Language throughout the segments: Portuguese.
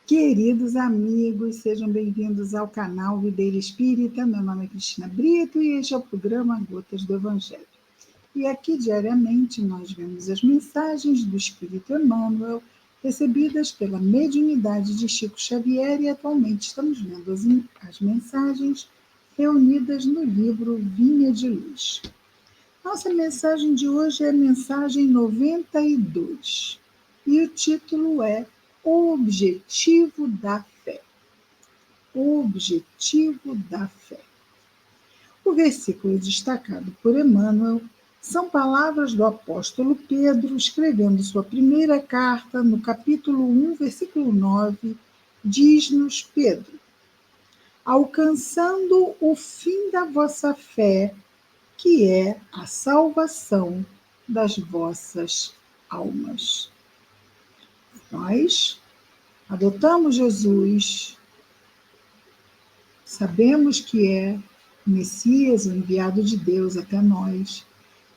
Queridos amigos, sejam bem-vindos ao canal Videira Espírita. Meu nome é Cristina Brito e este é o programa Gotas do Evangelho. E aqui, diariamente, nós vemos as mensagens do Espírito Emmanuel, recebidas pela mediunidade de Chico Xavier, e atualmente estamos vendo as mensagens reunidas no livro Vinha de Luz. Nossa mensagem de hoje é a mensagem 92, e o título é O Objetivo da Fé. O Objetivo da Fé. O versículo destacado por Emmanuel são palavras do apóstolo Pedro, escrevendo sua primeira carta, no capítulo 1, versículo 9, diz-nos Pedro: alcançando o fim da vossa fé, que é a salvação das vossas almas. Nós adotamos Jesus, sabemos que é o Messias, o enviado de Deus até nós,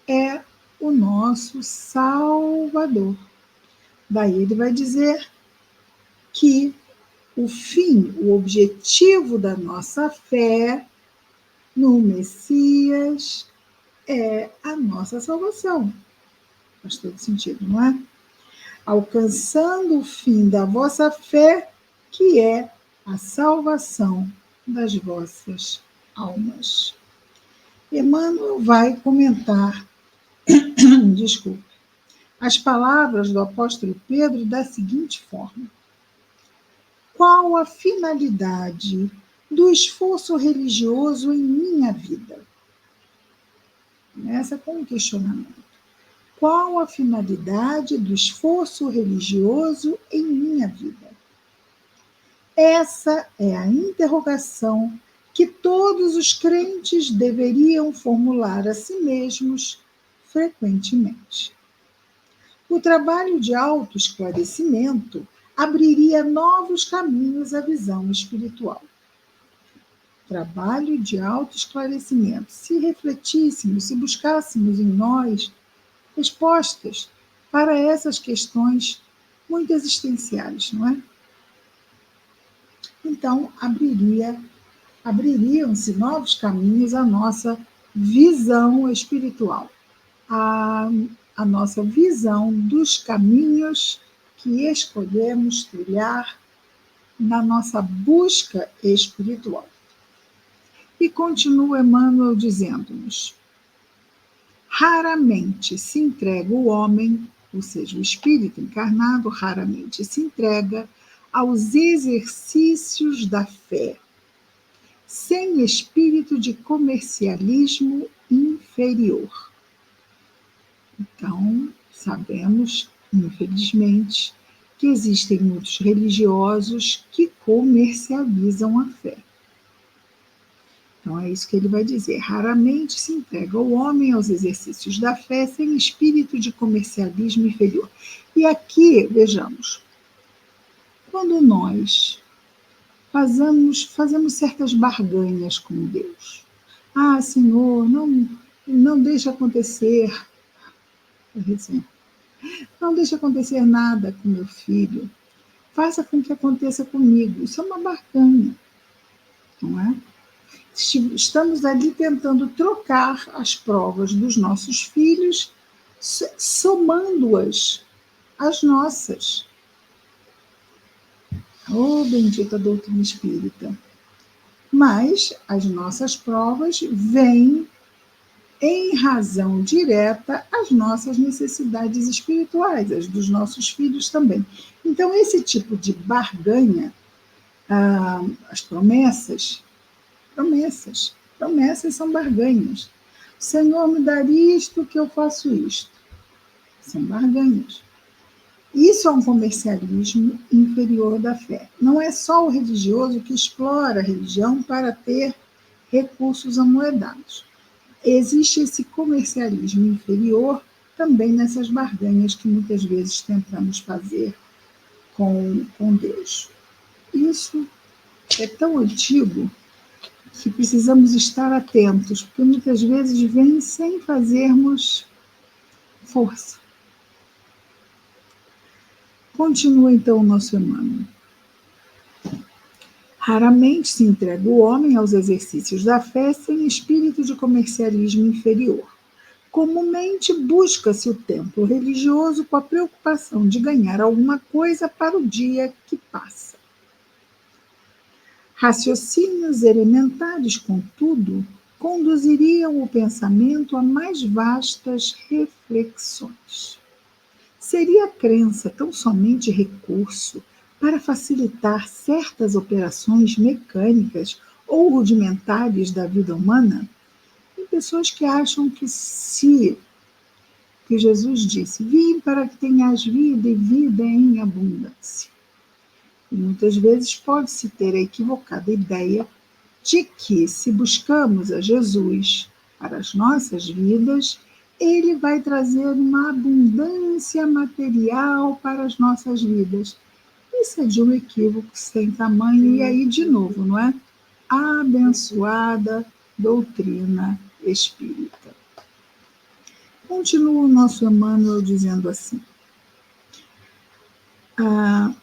é o nosso Salvador. Daí ele vai dizer que o fim, o objetivo da nossa fé no Messias é a nossa salvação. Faz todo sentido, não é? Alcançando o fim da vossa fé, que é a salvação das vossas almas. Emmanuel vai comentar, as palavras do apóstolo Pedro da seguinte forma: qual a finalidade do esforço religioso em minha vida? Começa com um questionamento. Qual a finalidade do esforço religioso em minha vida? Essa é a interrogação que todos os crentes deveriam formular a si mesmos frequentemente. O trabalho de autoesclarecimento abriria novos caminhos à visão espiritual. Trabalho de autoesclarecimento. Se refletíssemos, se buscássemos em nós respostas para essas questões muito existenciais, não é? Então, abririam-se novos caminhos à nossa visão espiritual, à nossa visão dos caminhos que escolhemos trilhar na nossa busca espiritual. E continua Emmanuel dizendo-nos: raramente se entrega o homem, ou seja, o espírito encarnado, raramente se entrega aos exercícios da fé, sem espírito de comercialismo inferior. Então, sabemos, infelizmente, que existem muitos religiosos que comercializam a fé. Então, é isso que ele vai dizer. Raramente se entrega o homem aos exercícios da fé sem espírito de comercialismo inferior. E aqui, vejamos, quando nós fazemos certas barganhas com Deus. Ah, Senhor, não deixa acontecer, por exemplo, não deixa acontecer nada com meu filho. Faça com que aconteça comigo. Isso é uma barganha, não é? Estamos ali tentando trocar as provas dos nossos filhos, somando-as às nossas. Oh, bendita doutrina espírita! Mas as nossas provas vêm em razão direta às nossas necessidades espirituais, as dos nossos filhos também. Então, esse tipo de barganha, as promessas são barganhas. O Senhor me dá isto que eu faço isto. São barganhas. Isso é um comercialismo inferior da fé. Não é só o religioso que explora a religião para ter recursos amoedados. Existe esse comercialismo inferior também nessas barganhas que muitas vezes tentamos fazer com Deus. Isso é tão antigo que precisamos estar atentos, porque muitas vezes vem sem fazermos força. Continua então o nosso Emmanuel. Raramente se entrega o homem aos exercícios da fé sem espírito de comercialismo inferior. Comumente busca-se o templo religioso com a preocupação de ganhar alguma coisa para o dia que passa. Raciocínios elementares, contudo, conduziriam o pensamento a mais vastas reflexões. Seria a crença tão somente recurso para facilitar certas operações mecânicas ou rudimentares da vida humana? Tem pessoas que acham que que Jesus disse, vim para que tenhas vida e vida em abundância. E muitas vezes pode-se ter a equivocada ideia de que, se buscamos a Jesus para as nossas vidas, ele vai trazer uma abundância material para as nossas vidas. Isso é de um equívoco sem tamanho, e aí, de novo, não é? Abençoada doutrina espírita. Continua o nosso Emmanuel dizendo assim,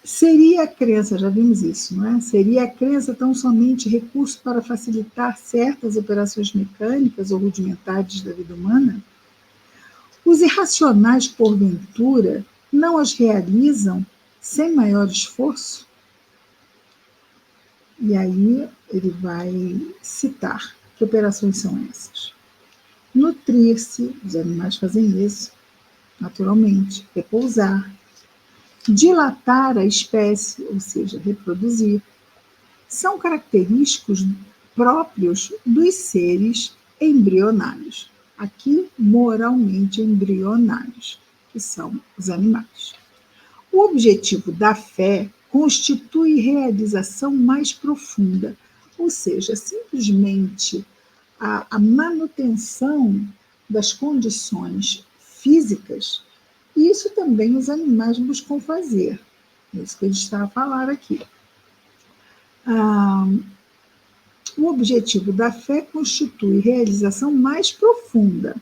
seria a crença, já vimos isso, não é? Seria a crença tão somente recurso para facilitar certas operações mecânicas ou rudimentares da vida humana? Os irracionais, porventura, não as realizam sem maior esforço? E aí ele vai citar que operações são essas. Nutrir-se, os animais fazem isso, naturalmente, repousar, dilatar a espécie, ou seja, reproduzir, são característicos próprios dos seres embrionários. Aqui, moralmente embrionários, que são os animais. O objetivo da fé constitui realização mais profunda, ou seja, simplesmente a manutenção das condições físicas. E isso também os animais buscam fazer. É isso que a gente está a falar aqui. O objetivo da fé constitui realização mais profunda.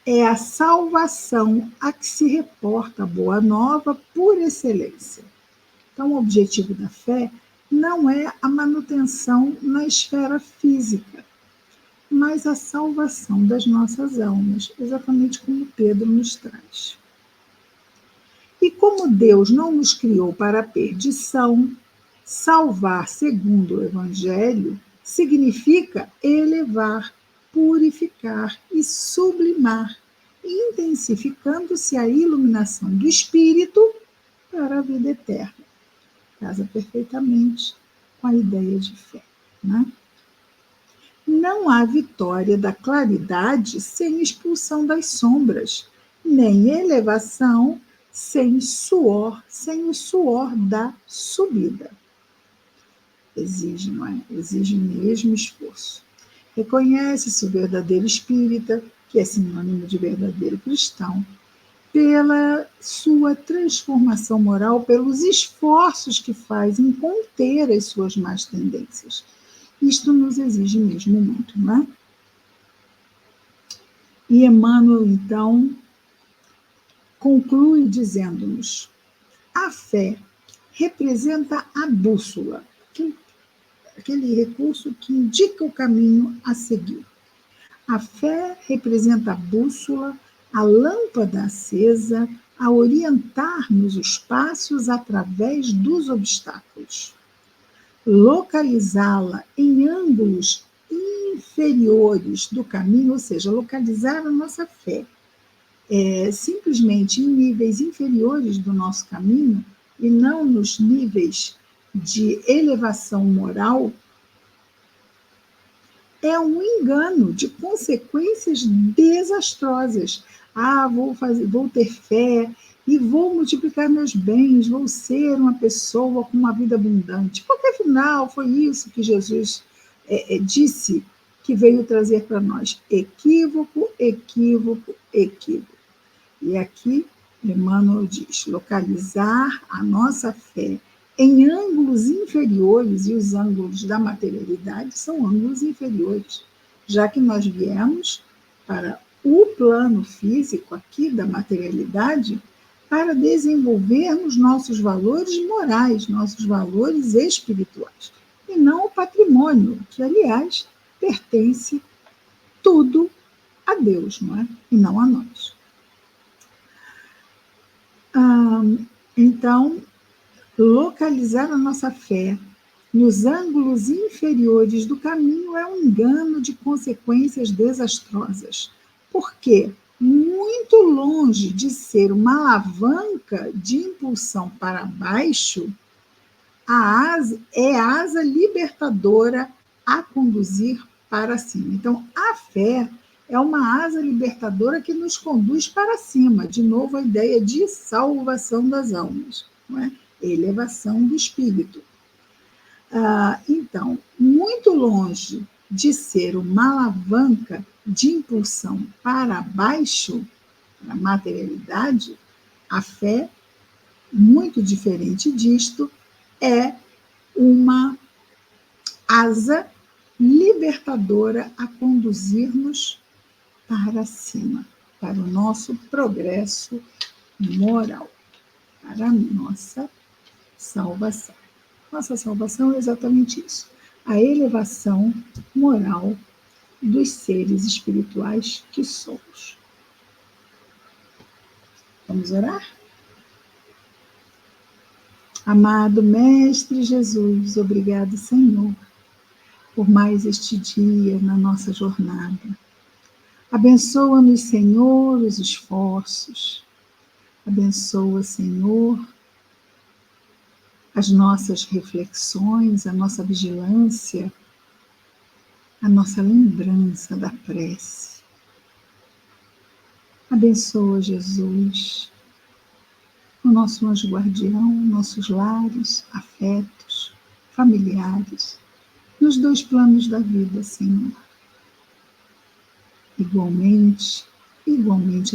É a salvação a que se reporta a boa nova por excelência. Então, o objetivo da fé não é a manutenção na esfera física, mas a salvação das nossas almas, exatamente como Pedro nos traz. E como Deus não nos criou para a perdição, salvar, segundo o Evangelho, significa elevar, purificar e sublimar, intensificando-se a iluminação do Espírito para a vida eterna. Casa perfeitamente com a ideia de fé, né? Não há vitória da claridade sem expulsão das sombras, nem elevação sem suor, sem o suor da subida. Exige, não é? Exige mesmo esforço. Reconhece-se o verdadeiro espírita, que é sinônimo de verdadeiro cristão, pela sua transformação moral, pelos esforços que faz em conter as suas más tendências. Isto nos exige mesmo muito, não é? E Emmanuel, então, conclui dizendo-nos: a fé representa a bússola, aquele recurso que indica o caminho a seguir. A fé representa a bússola, a lâmpada acesa, a orientar-nos os passos através dos obstáculos. Localizá-la em ângulos inferiores do caminho, ou seja, localizar a nossa fé simplesmente em níveis inferiores do nosso caminho e não nos níveis de elevação moral, é um engano de consequências desastrosas. Vou ter fé e vou multiplicar meus bens, vou ser uma pessoa com uma vida abundante. Porque, afinal, foi isso que Jesus disse que veio trazer para nós. Equívoco, equívoco, equívoco. E aqui, Emmanuel diz, localizar a nossa fé em ângulos inferiores, e os ângulos da materialidade são ângulos inferiores, já que nós viemos para o plano físico aqui da materialidade para desenvolvermos nossos valores morais, nossos valores espirituais. e não o patrimônio, que, aliás, pertence tudo a Deus, não é? E não a nós. Então, localizar a nossa fé nos ângulos inferiores do caminho é um engano de consequências desastrosas. Por quê? Muito longe de ser uma alavanca de impulsão para baixo, é a asa libertadora a conduzir para cima. Então, a fé é uma asa libertadora que nos conduz para cima. De novo, a ideia de salvação das almas, não é? Elevação do espírito. Então, muito longe de ser uma alavanca de impulsão para baixo, para a materialidade, a fé, muito diferente disto, é uma asa libertadora a conduzir-nos para cima, para o nosso progresso moral, para a nossa salvação. Nossa salvação é exatamente isso, a elevação moral dos seres espirituais que somos. Vamos orar? Amado Mestre Jesus, obrigado, Senhor, por mais este dia na nossa jornada. Abençoa-nos, Senhor, os esforços. Abençoa, Senhor, as nossas reflexões, a nossa vigilância, a nossa lembrança da prece. Abençoa, Jesus, o nosso anjo guardião, nossos lares, afetos, familiares, nos dois planos da vida, Senhor. Igualmente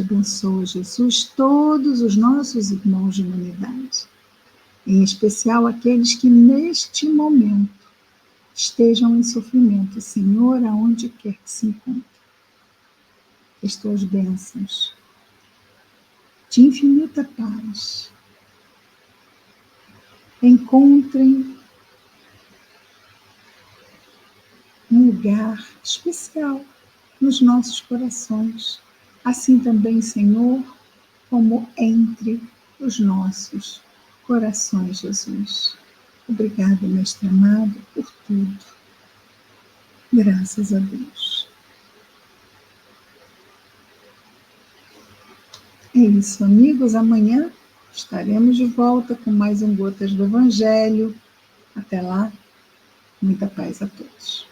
abençoa, Jesus, todos os nossos irmãos de humanidade, em especial aqueles que neste momento estejam em sofrimento, Senhor, aonde quer que se encontrem. Que as tuas bênçãos de infinita paz encontrem um lugar especial nos nossos corações, assim também, Senhor, como entre os nossos corações, Jesus. Obrigada, Mestre amado, por tudo. Graças a Deus. É isso, amigos. Amanhã estaremos de volta com mais um Gotas do Evangelho. Até lá, muita paz a todos.